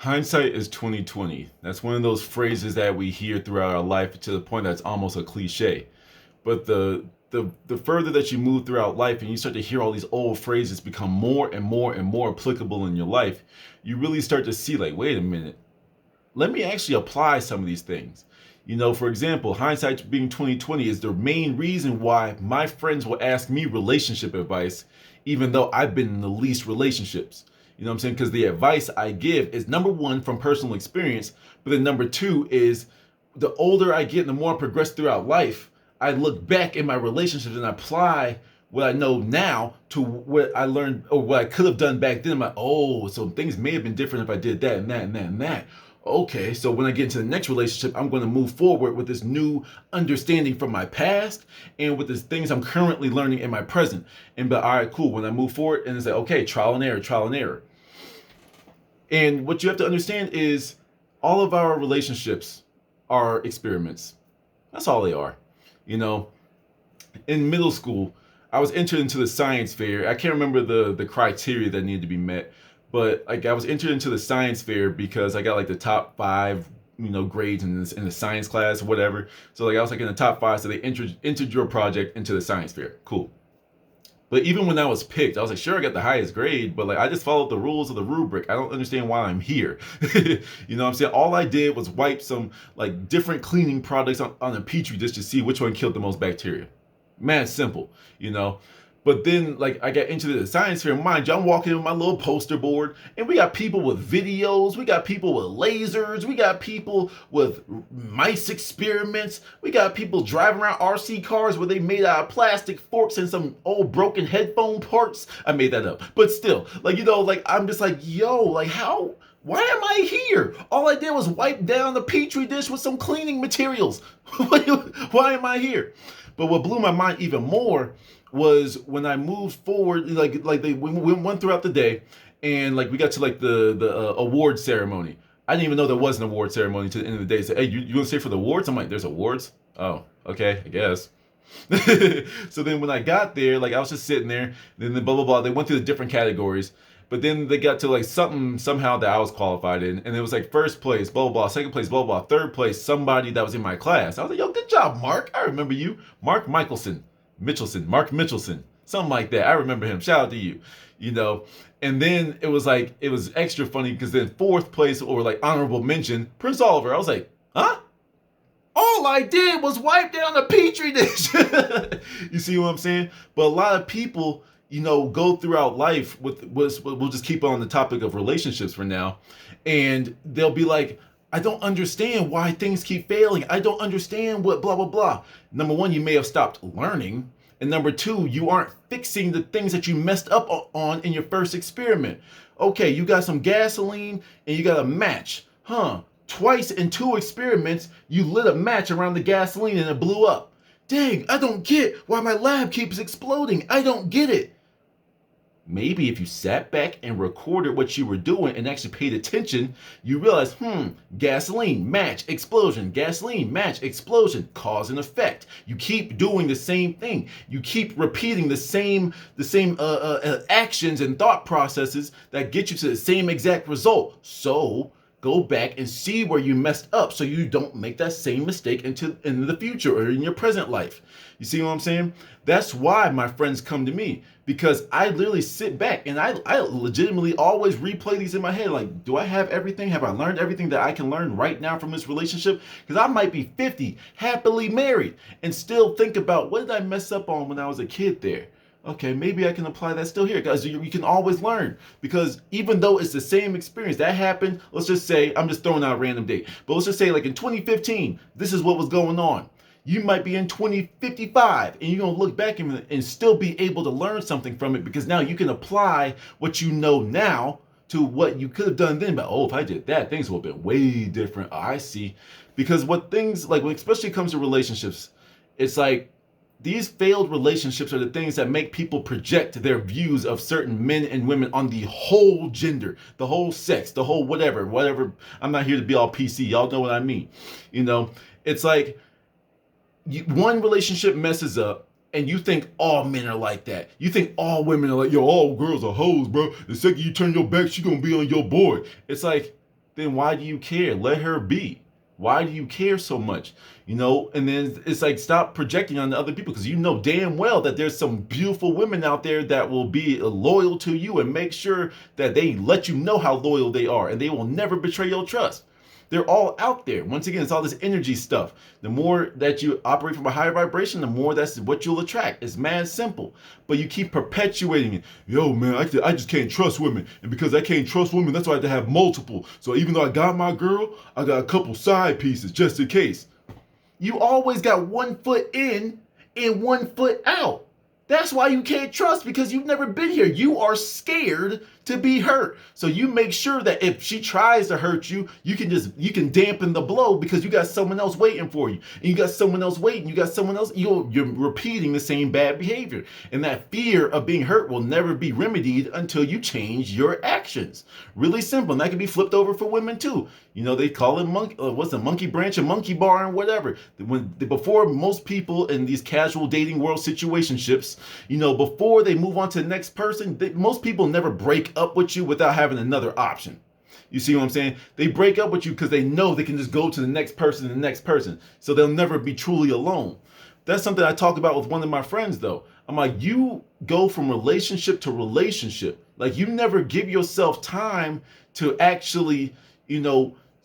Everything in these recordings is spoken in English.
Hindsight is 2020. That's one of those phrases that we hear throughout our life to the point that's almost a cliche. But the further that you move throughout life and you start to hear all these old phrases become more and more and more applicable in your life, you really start to see like, wait a minute, let me actually apply some of these things. For example, hindsight being 2020 is the main reason why my friends will ask me relationship advice, even though I've been in the least relationships. You know what I'm saying? Because the advice I give is number one from personal experience, but then number two is the older I get and the more I progress throughout life, I look back in my relationships and apply what I know now to what I learned or what I could have done back then. I'm like, oh, so things may have been different if I did that and that and that and that. Okay, so when I get into the next relationship, I'm going to move forward with this new understanding from my past and with the things I'm currently learning in my present. And but all right, cool. When I move forward and it's like, okay, trial and error, trial and error. And what you have to understand is all of our relationships are experiments. That's all they are. You know, in middle school, I was entered into the science fair. I can't remember the criteria that needed to be met, but like I was entered into the science fair because I got like the top five, grades in the science class or whatever. So like I was like in the top five, so they entered your project into the science fair. Cool. But even when I was picked, I was like, sure, I got the highest grade, but like I just followed the rules of the rubric. I don't understand why I'm here. You know what I'm saying? All I did was wipe some like different cleaning products on a petri dish to see which one killed the most bacteria. Man, simple, you know. But then, like, I got into the science fair. Mind you, I'm walking with my little poster board, and we got people with videos, we got people with lasers, we got people with mice experiments, we got people driving around RC cars where they made out of plastic forks and some old broken headphone parts. I made that up, but still, like, I'm just like, yo, like, how? Why am I here? All I did was wipe down the petri dish with some cleaning materials. Why am I here? But what blew my mind even more was when I moved forward, we went throughout the day, and like we got to like the award ceremony. I didn't even know there was an award ceremony to the end of the day. So, hey, you want to stay for the awards? I'm like, there's awards? Oh, okay, I guess. So then when I got there, like I was just sitting there, then the blah blah blah. They went through the different categories, but then they got to like something somehow that I was qualified in, and it was like first place, blah blah blah, second place, blah blah, third place, somebody that was in my class. I was like, yo, good job, Mark. I remember you, Mark Mark Mitchelson, something like that. I remember him. Shout out to you, And then it was extra funny because then fourth place or like honorable mention, Prince Oliver. I was like, huh? All I did was wipe down a petri dish. You see what I'm saying? But a lot of people, go throughout life we'll just keep on the topic of relationships for now. And they'll be like, I don't understand why things keep failing. I don't understand what blah, blah, blah. Number one, you may have stopped learning. And number two, you aren't fixing the things that you messed up on in your first experiment. Okay, you got some gasoline and you got a match. Twice in two experiments, you lit a match around the gasoline and it blew up. Dang, I don't get why my lab keeps exploding. I don't get it. Maybe if you sat back and recorded what you were doing and actually paid attention, you realize, gasoline, match, explosion, gasoline, match, explosion, cause and effect. You keep doing the same thing. You keep repeating the same actions and thought processes that get you to the same exact result. So go back and see where you messed up so you don't make that same mistake in the future or in your present life. You see what I'm saying? That's why my friends come to me, because I literally sit back and I legitimately always replay these in my head. Like, do I have everything? Have I learned everything that I can learn right now from this relationship? Because I might be 50, happily married, and still think about, what did I mess up on when I was a kid there? Okay, maybe I can apply that still here, guys. You can always learn, because even though it's the same experience that happened, let's just say, I'm just throwing out a random date, but let's just say like in 2015, this is what was going on. You might be in 2055 and you're going to look back and still be able to learn something from it, because now you can apply what you know now to what you could have done then. But if I did that, things would have been way different. I see. Because what things like, when especially comes to relationships, it's like, these failed relationships are the things that make people project their views of certain men and women on the whole gender, the whole sex, the whole whatever. I'm not here to be all PC. Y'all know what I mean. It's like one relationship messes up and you think all men are like that. You think all women are like, yo, all girls are hoes, bro. The second you turn your back, she gonna be on your boy. It's like, then why do you care? Let her be. Why do you care so much? And then it's like, stop projecting on the other people, because you know damn well that there's some beautiful women out there that will be loyal to you, and make sure that they let you know how loyal they are, and they will never betray your trust. They're all out there. Once again, it's all this energy stuff. The more that you operate from a higher vibration, the more that's what you'll attract. It's mad simple. But you keep perpetuating it. Yo, man, I just can't trust women. And because I can't trust women, that's why I have to have multiple. So even though I got my girl, I got a couple side pieces just in case. You always got one foot in and one foot out. That's why you can't trust, because you've never been here. You are scared to be hurt. So you make sure that if she tries to hurt you, you can dampen the blow, because you got someone else waiting for you. And you got someone else waiting. You got someone else. You're repeating the same bad behavior. And that fear of being hurt will never be remedied until you change your actions. Really simple. And that can be flipped over for women too. They call it monkey branch and monkey bar and whatever. Before most people in these casual dating world situationships, before they move on to the next person, most people never break up with you without having another option. You see what I'm saying? They break up with you because they know they can just go to the next person and the next person. So they'll never be truly alone. That's something I talk about with one of my friends though. I'm like, you go from relationship to relationship. Like, you never give yourself time to actually,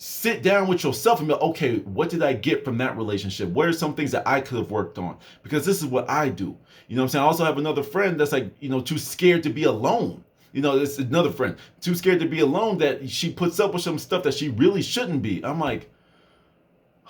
sit down with yourself and be like, okay, what did I get from that relationship? What are some things that I could have worked on? Because this is what I do. You know what I'm saying? I also have another friend that's like, too scared to be alone. It's another friend, too scared to be alone, that she puts up with some stuff that she really shouldn't be. I'm like,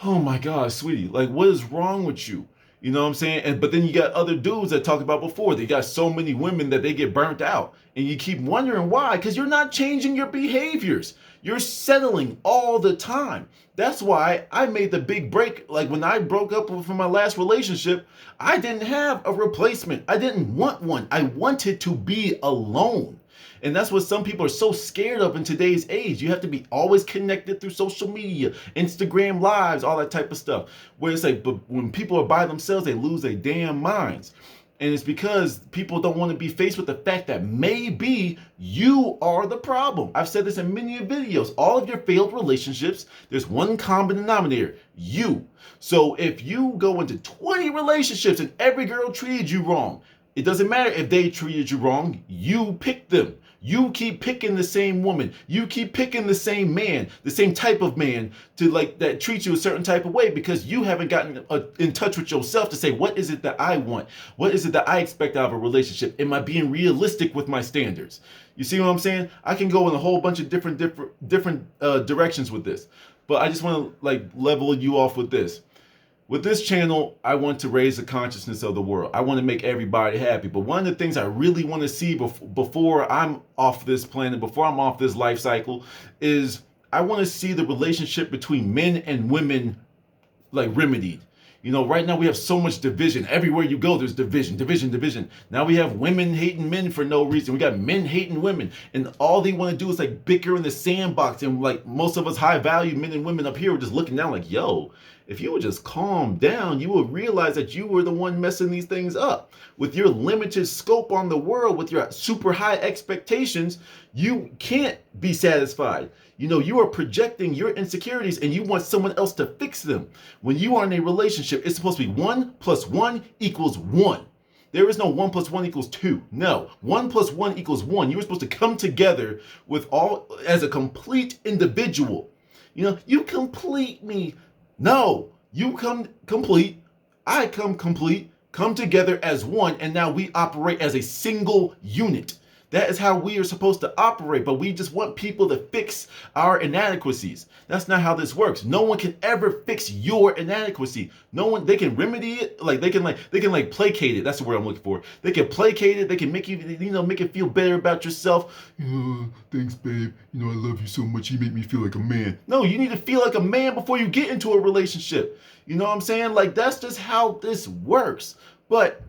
oh my God, sweetie, like, what is wrong with you? You know what I'm saying? But then you got other dudes that talked about before. They got so many women that they get burnt out. And you keep wondering why, because you're not changing your behaviors. You're settling all the time. That's why I made the big break. Like, when I broke up from my last relationship, I didn't have a replacement. I didn't want one. I wanted to be alone. And that's what some people are so scared of in today's age. You have to be always connected through social media, Instagram lives, all that type of stuff. Where it's like, but when people are by themselves, they lose their damn minds. And it's because people don't want to be faced with the fact that maybe you are the problem. I've said this in many videos. All of your failed relationships, there's one common denominator: you. So if you go into 20 relationships and every girl treated you wrong, it doesn't matter if they treated you wrong. You picked them. You keep picking the same woman. You keep picking the same man, the same type of man that treats you a certain type of way, because you haven't gotten in touch with yourself to say, what is it that I want? What is it that I expect out of a relationship? Am I being realistic with my standards? You see what I'm saying? I can go in a whole bunch of different directions with this, but I just want to level you off with this. With this channel, I want to raise the consciousness of the world. I want to make everybody happy. But one of the things I really want to see before I'm off this planet, before I'm off this life cycle, is I want to see the relationship between men and women remedied. Right now we have so much division. Everywhere you go, there's division. Now we have women hating men for no reason. We got men hating women. And all they want to do is bicker in the sandbox. And most of us high value men and women up here are just looking down like, yo, if you would just calm down, you would realize that you were the one messing these things up. With your limited scope on the world, with your super high expectations, you can't be satisfied. You are projecting your insecurities and you want someone else to fix them. When you are in a relationship, it's supposed to be 1 + 1 = 1. There is no 1 + 1 = 2. No, 1 + 1 = 1. You are supposed to come together as a complete individual. You complete me. No, you come complete. I come complete. Come together as one, and now we operate as a single unit. That is how we are supposed to operate, but we just want people to fix our inadequacies. That's not how this works. No one can ever fix your inadequacy. No one, they can remedy it, they can placate it. That's the word I'm looking for. They can placate it. They can make you, make it feel better about yourself. Thanks, babe. I love you so much. You make me feel like a man. No, you need to feel like a man before you get into a relationship. You know what I'm saying? That's just how this works. But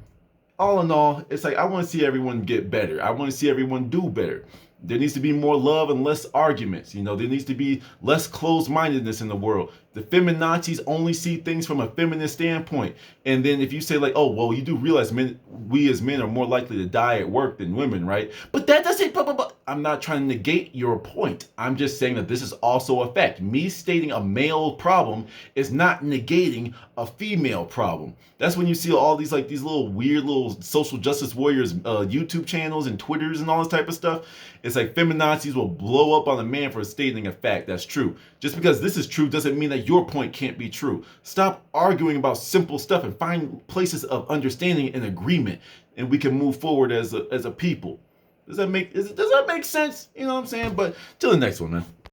all in all, it's I want to see everyone get better. I want to see everyone do better. There needs to be more love and less arguments. There needs to be less closed-mindedness in the world. The feminazis only see things from a feminist standpoint. And then if you say like, oh, well, you do realize we as men are more likely to die at work than women, right? But that doesn't, blah, blah, blah. I'm not trying to negate your point. I'm just saying that this is also a fact. Me stating a male problem is not negating a female problem. That's when you see all these like these little weird little social justice warriors YouTube channels and Twitters and all this type of stuff. It's like feminazis will blow up on a man for stating a fact that's true. Just because this is true doesn't mean that your point can't be true. Stop arguing about simple stuff and find places of understanding and agreement, and we can move forward as a people. Does that make sense? You know what I'm saying? But till the next one, man.